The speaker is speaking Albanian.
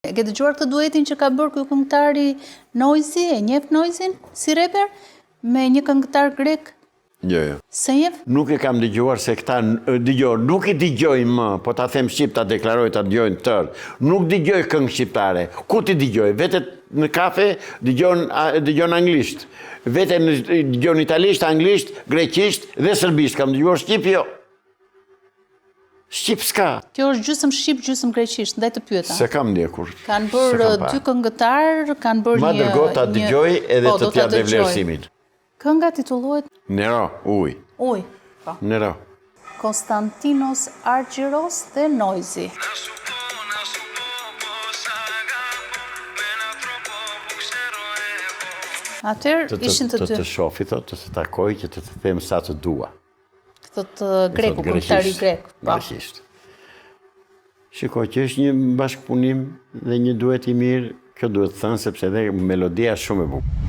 E ke dëgjuar këtë duetin që ka bërë ky këngëtari Noizi, e njeh Noizin si reper, me një këngëtar grek? Jo. Se njeh? Nuk e kam dëgjuar se këta nuk i dëgjojnë më, po ta them shqip, ta deklaroj, ta dëgjojnë tërë. Nuk dëgjoj këngë shqiptare. Ku ti dëgjoj? Vetë në kafe dëgjon anglisht. Vetë dëgjon italisht, anglisht, greqisht dhe serbisht. Kam dëgjuar shqip, jo. Shqip s'ka. Kjo është gjysmë shqip, gjysmë greqisht, ndaj të pyeta. Se kam ndjekur. Kanë bërë dy këngëtar, kanë bërë Ma dërgo ta dëgjoj edhe të t'ja dhe vlerësimin. Kënga titullohet Nero, uj. Uj, po. Nero. Konstantinos Argyiros dhe Noizi. Atëherë ishin të dy. Të shofi, të të takoj, që të them sa të dua. Këtë greku, këngëtari grek. Greqisht. Shiko, që është një bashkëpunim dhe një duet i mirë, kjo duhet thënë sepse edhe melodia është shumë e bukur.